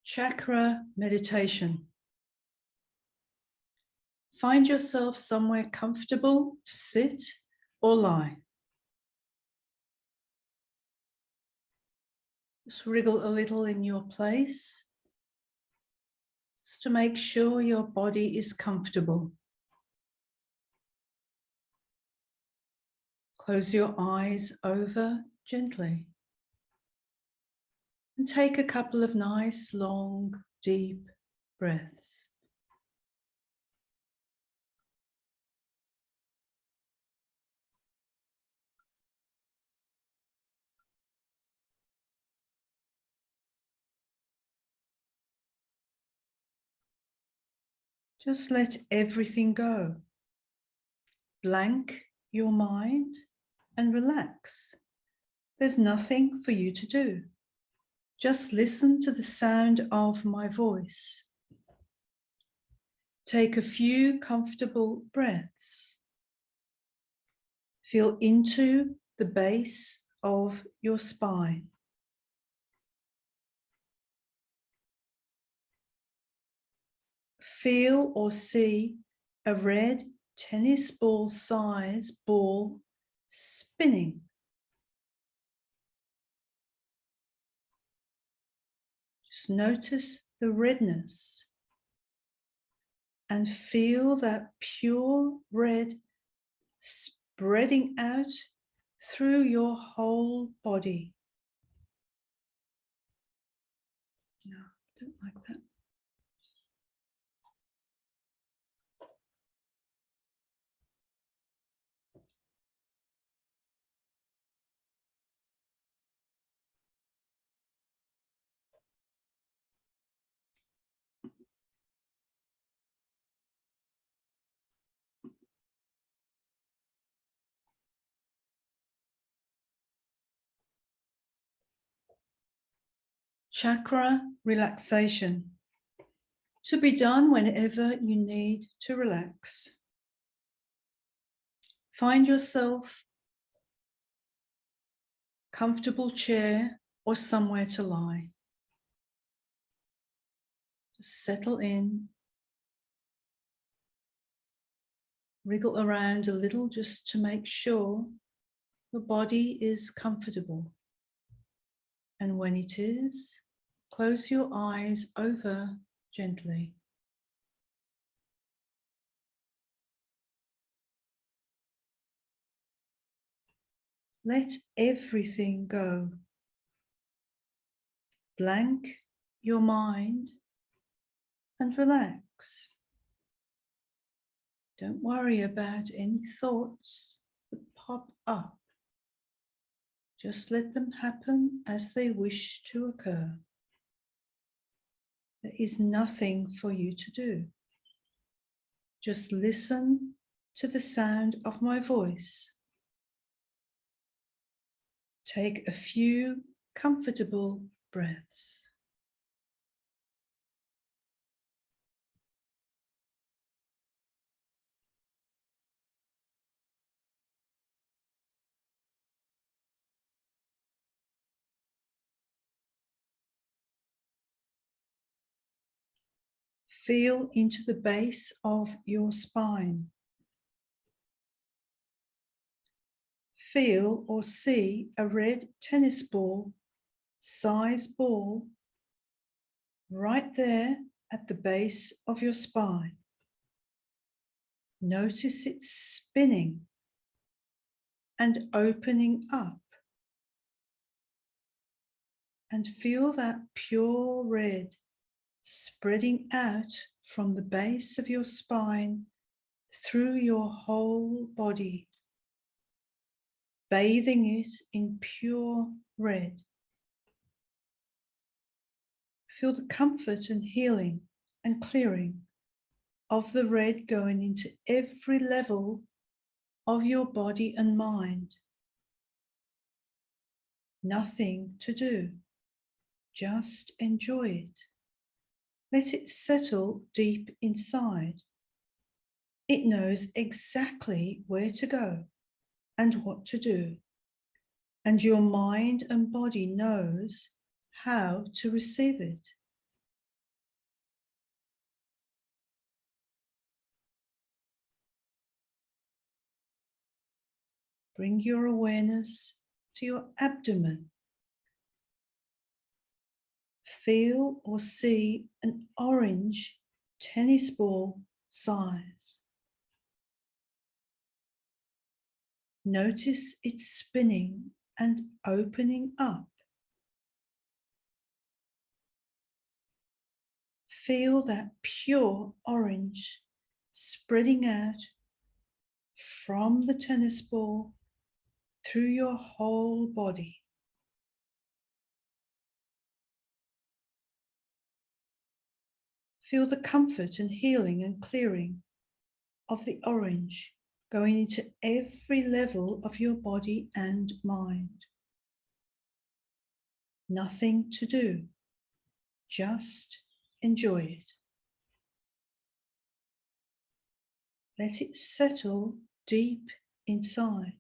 Chakra meditation. Find yourself somewhere comfortable to sit or lie. Just wriggle a little in your place, just to make sure your body is comfortable. Close your eyes over gently and take a couple of nice, long, deep breaths. Just let everything go. Blank your mind and relax. There's nothing for you to do. Just listen to the sound of my voice. Take a few comfortable breaths. Feel into the base of your spine. Feel or see a red tennis ball size ball spinning. Just notice the redness and feel that pure red spreading out through your whole body. No, don't like that. Chakra relaxation. To be done whenever you need to relax. Find yourself a comfortable chair or somewhere to lie. Just settle in. Wriggle around a little just to make sure your body is comfortable. And when it is, close your eyes over gently. Let everything go. Blank your mind and relax. Don't worry about any thoughts that pop up. Just let them happen as they wish to occur. There is nothing for you to do. Just listen to the sound of my voice. Take a few comfortable breaths. Feel into the base of your spine. Feel or see a red tennis ball size ball right there at the base of your spine. Notice it spinning and opening up. And feel that pure red spreading out from the base of your spine through your whole body, bathing it in pure red. Feel the comfort and healing and clearing of the red going into every level of your body and mind. Nothing to do, just enjoy it. Let it settle deep inside. It knows exactly where to go and what to do. And your mind and body knows how to receive it. Bring your awareness to your abdomen. Feel or see an orange tennis ball size. Notice it spinning and opening up. Feel that pure orange spreading out from the tennis ball through your whole body. Feel the comfort and healing and clearing of the orange going into every level of your body and mind. Nothing to do, just enjoy it. Let it settle deep inside.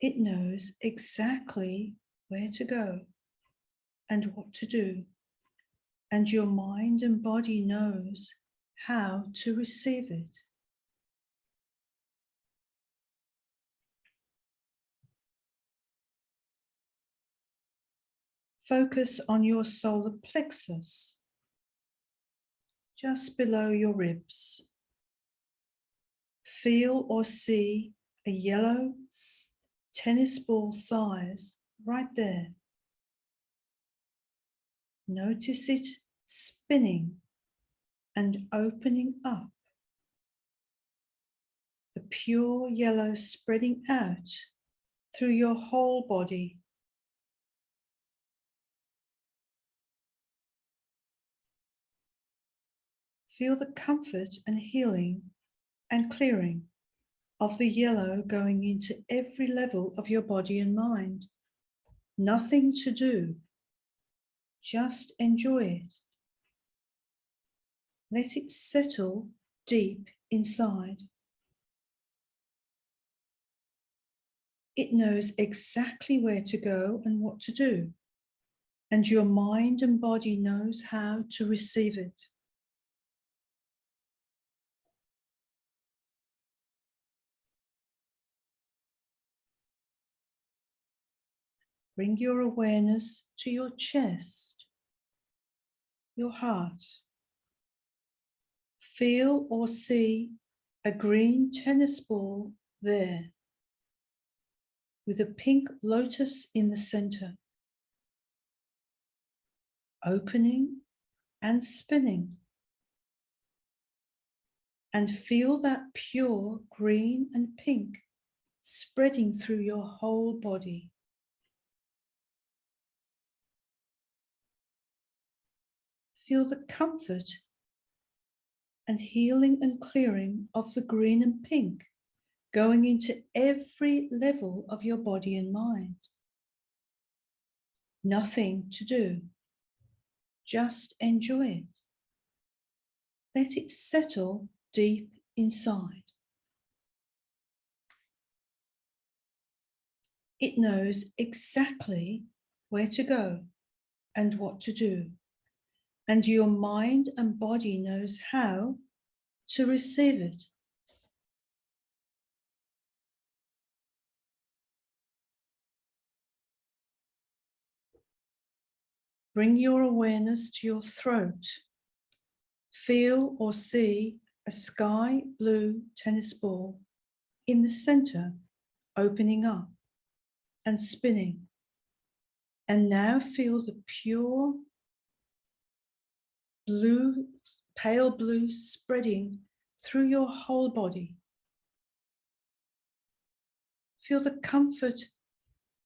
It knows exactly where to go and what to do, and your mind and body knows how to receive it. Focus on your solar plexus, just below your ribs. Feel or see a yellow tennis ball size right there. Notice it spinning and opening up. The pure yellow spreading out through your whole body. Feel the comfort and healing and clearing of the yellow going into every level of your body and mind. Nothing to do, just enjoy it. Let it settle deep inside. It knows exactly where to go and what to do, and your mind and body knows how to receive it. Bring your awareness to your chest, your heart. Feel or see a green tennis ball there, with a pink lotus in the center, opening and spinning. And feel that pure green and pink spreading through your whole body. Feel the comfort and healing and clearing of the green and pink going into every level of your body and mind. Nothing to do, just enjoy it. Let it settle deep inside. It knows exactly where to go and what to do, and your mind and body knows how to receive it. Bring your awareness to your throat. Feel or see a sky blue tennis ball in the center, opening up and spinning. And now feel the pure blue, pale blue spreading through your whole body. Feel the comfort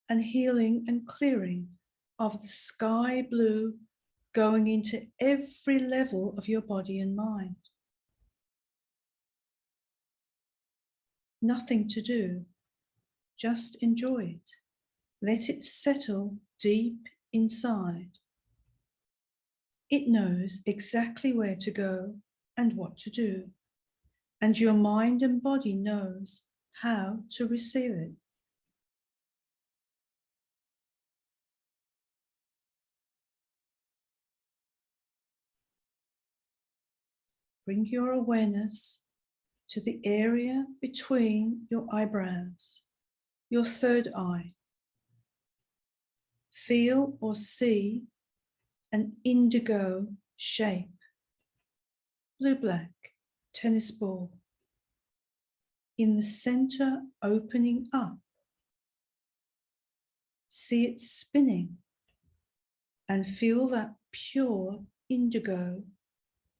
and healing and clearing of the sky blue going into every level of your body and mind. Nothing to do, just enjoy it. Let it settle deep inside. It knows exactly where to go and what to do, and your mind and body knows how to receive it. Bring your awareness to the area between your eyebrows, your third eye. Feel or see an indigo shape, blue-black tennis ball, in the center opening up. See it spinning and feel that pure indigo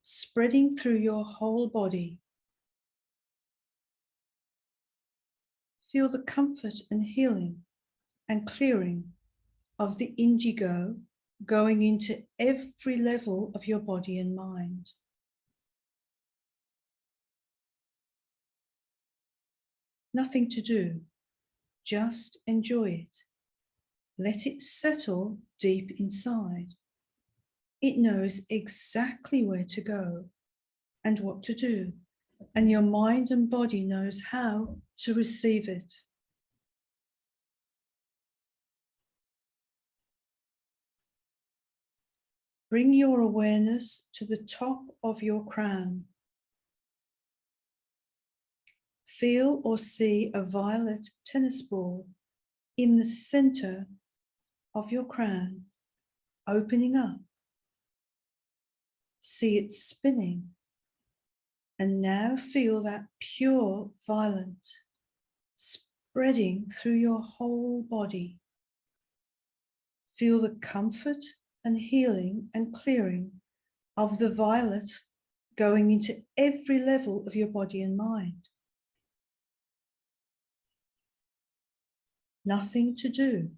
spreading through your whole body. Feel the comfort and healing and clearing of the indigo going into every level of your body and mind. Nothing to do, just enjoy it. Let it settle deep inside. It knows exactly where to go and what to do, and your mind and body knows how to receive it. Bring your awareness to the top of your crown. Feel or see a violet tennis ball in the center of your crown, opening up. See it spinning, and now feel that pure violet spreading through your whole body. Feel the comfort and healing and clearing of the violet going into every level of your body and mind. Nothing to do,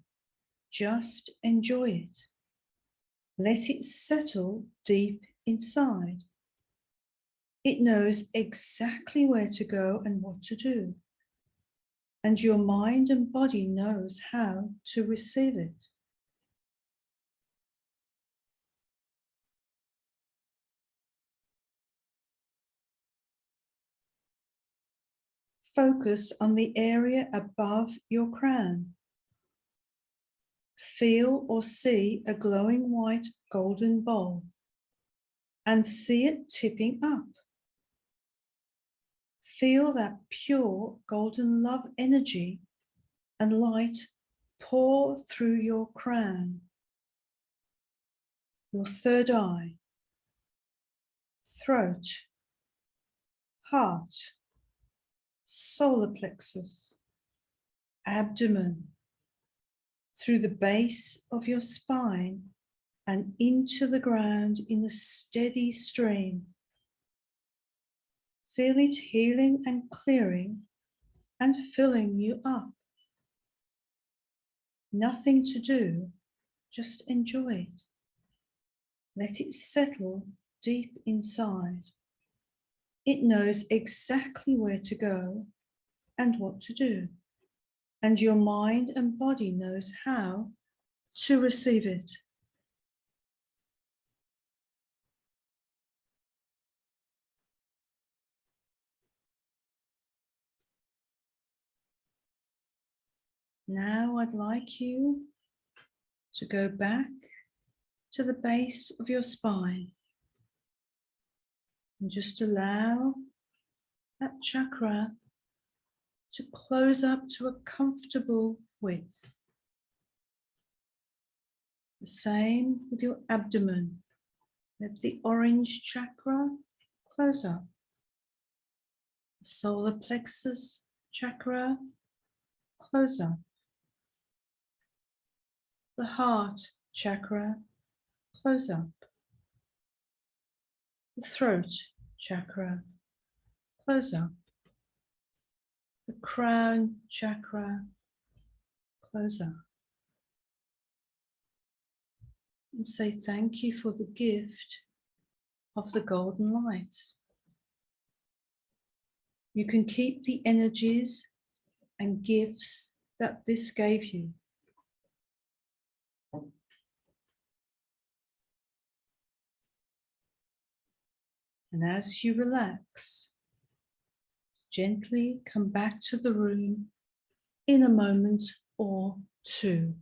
just enjoy it. Let it settle deep inside. It knows exactly where to go and what to do, and your mind and body knows how to receive it. Focus on the area above your crown. Feel or see a glowing white golden bowl and see it tipping up. Feel that pure golden love energy and light pour through your crown, your third eye, throat, heart, solar plexus, abdomen, through the base of your spine and into the ground in a steady stream. Feel it healing and clearing and filling you up. Nothing to do, just enjoy it. Let it settle deep inside. It knows exactly where to go and what to do, and your mind and body knows how to receive it. Now I'd like you to go back to the base of your spine and just allow that chakra to close up to a comfortable width. The same with your abdomen. Let the orange chakra close up. The solar plexus chakra, close up. The heart chakra, close up. The throat chakra, close up. The crown chakra, close up. And say thank you for the gift of the golden light. You can keep the energies and gifts that this gave you. And as you relax, gently come back to the room in a moment or two.